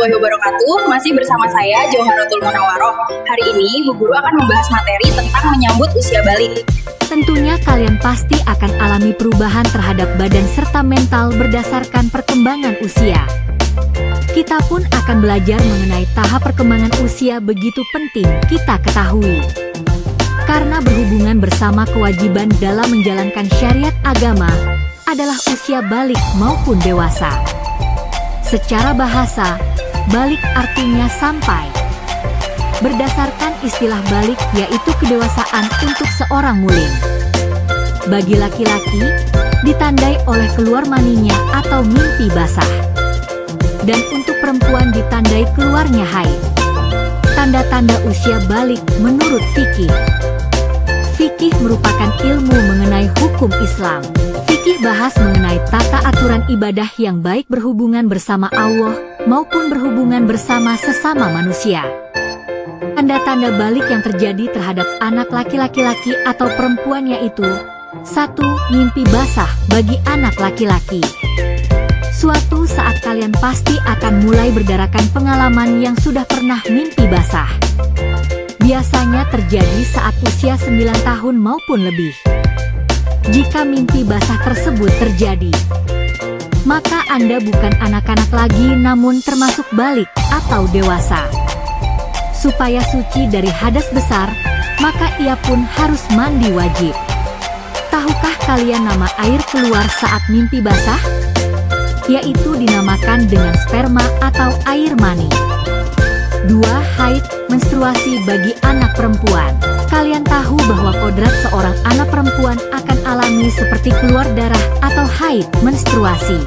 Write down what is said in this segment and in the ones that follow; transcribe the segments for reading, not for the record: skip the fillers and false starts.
warahmatullahi wabarakatuh. Masih bersama saya Jauharatul Munawaroh. Hari ini Bu Guru akan membahas materi tentang menyambut usia balik. Tentunya kalian pasti akan alami perubahan terhadap badan serta mental berdasarkan perkembangan usia. Kita pun akan belajar mengenai tahap perkembangan usia begitu penting kita ketahui. Karena berhubungan bersama kewajiban dalam menjalankan syariat agama adalah usia balik maupun dewasa. Secara bahasa, balik artinya sampai. Berdasarkan istilah balik yaitu kedewasaan untuk seorang mulim. Bagi laki-laki, ditandai oleh keluar maninya atau mimpi basah. Dan untuk perempuan ditandai keluarnya haid. Tanda-tanda usia balik menurut fikih. Fikih merupakan ilmu mengenai hukum Islam. Fikih bahas mengenai tata aturan ibadah yang baik berhubungan bersama Allah maupun berhubungan bersama sesama manusia. Tanda-tanda balik yang terjadi terhadap anak laki-laki atau perempuan yaitu 1. Mimpi basah bagi anak laki-laki. Suatu saat kalian pasti akan mulai berdarakan pengalaman yang sudah pernah mimpi basah. Biasanya terjadi saat usia 9 tahun maupun lebih. Jika mimpi basah tersebut terjadi, maka Anda bukan anak-anak lagi namun termasuk balik atau dewasa. Supaya suci dari hadas besar, maka ia pun harus mandi wajib. Tahukah kalian nama air keluar saat mimpi basah? Yaitu dinamakan dengan sperma atau air mani. 2. Haid, menstruasi bagi anak perempuan. Kalian tahu bahwa kodrat seorang anak perempuan akan alami seperti keluar darah atau haid, menstruasi.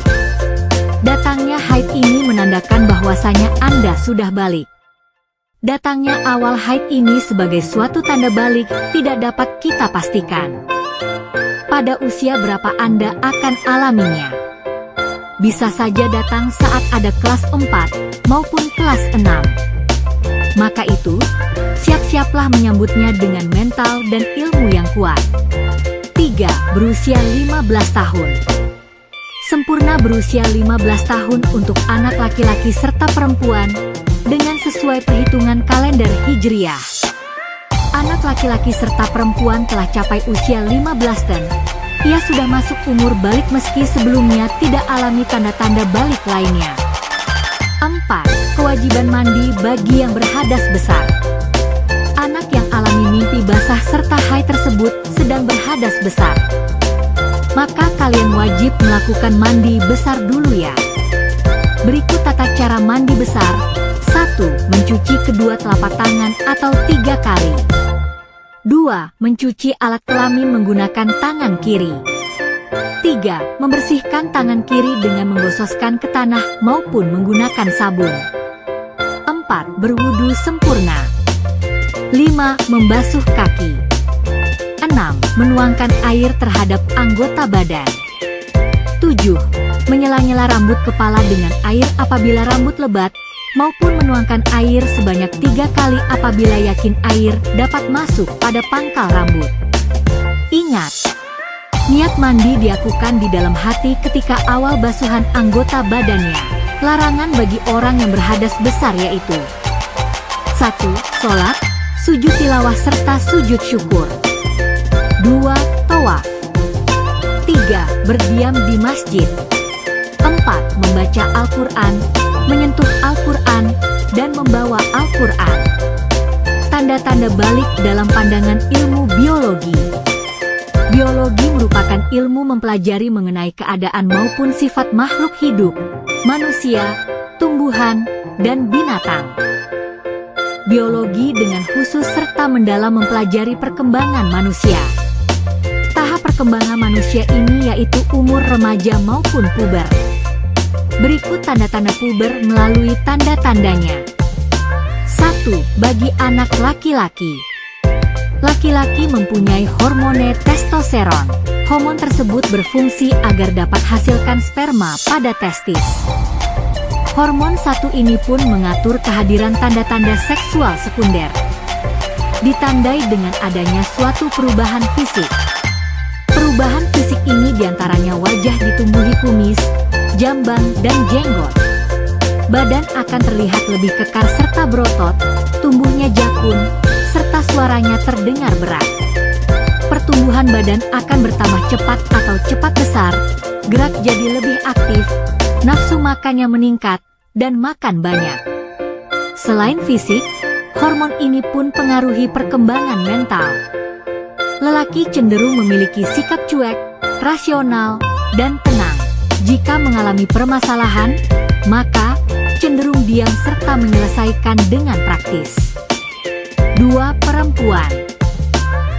Datangnya haid ini menandakan bahwasanya Anda sudah balik. Datangnya awal haid ini sebagai suatu tanda balik tidak dapat kita pastikan. Pada usia berapa Anda akan alaminya? Bisa saja datang saat ada kelas 4 maupun kelas 6. Maka itu, siap-siaplah menyambutnya dengan mental dan ilmu yang kuat. 3. Berusia 15 tahun. Sempurna berusia 15 tahun untuk anak laki-laki serta perempuan, dengan sesuai perhitungan kalender Hijriah. Anak laki-laki serta perempuan telah capai usia 15 dan ia sudah masuk umur balik meski sebelumnya tidak alami tanda-tanda balik lainnya. 4. Kewajiban mandi bagi yang berhadas besar. Anak yang alami mimpi basah serta haid tersebut sedang berhadas besar. Maka kalian wajib melakukan mandi besar dulu ya. Berikut tata cara mandi besar. 1. Mencuci kedua telapak tangan atau 3 kali. 2. Mencuci alat kelamin menggunakan tangan kiri. 3. Membersihkan tangan kiri dengan menggosokkan ke tanah maupun menggunakan sabun. 4. Berwudu sempurna. 5. Membasuh kaki. 6. Menuangkan air terhadap anggota badan. 7. Menyela-nyela rambut kepala dengan air apabila rambut lebat, maupun menuangkan air sebanyak 3 kali apabila yakin air dapat masuk pada pangkal rambut. Ingat, niat mandi dilakukan di dalam hati ketika awal basuhan anggota badannya. Larangan bagi orang yang berhadas besar yaitu 1. Sholat, sujud tilawah serta sujud syukur. 2. Tawaf. 3. Berdiam di masjid. 4. Membaca Al-Quran, menyentuh Al-Quran, dan membawa Al-Quran. Tanda-tanda balik dalam pandangan ilmu biologi. Biologi merupakan ilmu mempelajari mengenai keadaan maupun sifat makhluk hidup, manusia, tumbuhan, dan binatang. Biologi dengan khusus serta mendalam mempelajari perkembangan manusia. Tahap perkembangan manusia ini yaitu umur remaja maupun puber. Berikut tanda-tanda puber melalui tanda-tandanya. 1. Bagi anak laki-laki. Laki-laki mempunyai hormone testosteron. Hormon tersebut berfungsi agar dapat hasilkan sperma pada testis. Hormon satu ini pun mengatur kehadiran tanda-tanda seksual sekunder. Ditandai dengan adanya suatu perubahan fisik. Perubahan fisik ini diantaranya wajah ditumbuhi kumis, jambang, dan jenggot. badan akan terlihat lebih kekar serta berotot, tumbuhnya jakun, serta suaranya terdengar berat. Pertumbuhan badan akan bertambah cepat atau cepat besar, gerak jadi lebih aktif, nafsu makannya meningkat, dan makan banyak. Selain fisik, hormon ini pun pengaruhi perkembangan mental. Lelaki cenderung memiliki sikap cuek, rasional, dan tenang. Jika mengalami permasalahan, maka cenderung diam serta menyelesaikan dengan praktis. 2. Perempuan.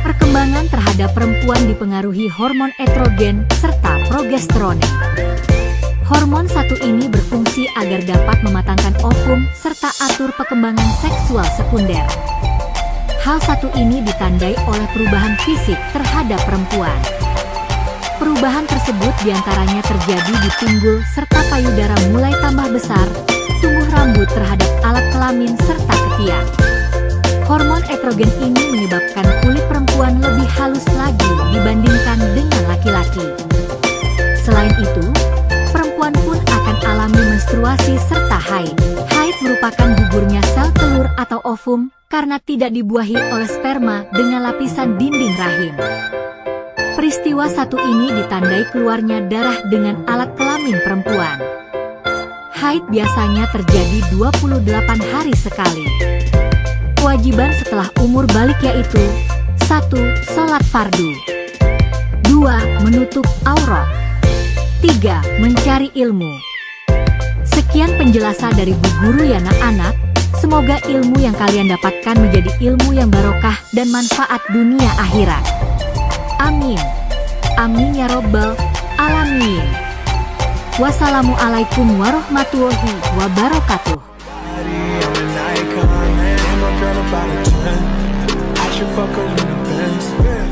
Perkembangan terhadap perempuan dipengaruhi hormon estrogen serta progesterone. Hormon satu ini berfungsi agar dapat mematangkan ovum serta atur perkembangan seksual sekunder. Hal satu ini ditandai oleh perubahan fisik terhadap perempuan. Perubahan tersebut diantaranya terjadi di pinggul serta payudara mulai tambah besar, tumbuh rambut terhadap alat kelamin serta ketiak. Hormon estrogen ini menyebabkan kulit perempuan lebih halus lagi dibandingkan dengan laki-laki. Selain itu, perempuan pun akan alami menstruasi serta haid. Haid merupakan gugurnya sel telur atau ovum karena tidak dibuahi oleh sperma dengan lapisan dinding rahim. Peristiwa satu ini ditandai keluarnya darah dengan alat kelamin perempuan. Haid biasanya terjadi 28 hari sekali. Kewajiban setelah umur balik yaitu 1. Sholat fardu, 2. Menutup aurat, 3. Mencari ilmu. Sekian penjelasan dari Bu Guru ya anak-anak. Semoga ilmu yang kalian dapatkan menjadi ilmu yang barokah dan manfaat dunia akhirat. Amin. Amin ya robbal alamin. Wassalamualaikum warahmatullahi wabarakatuh. I should fuck her in the Benz.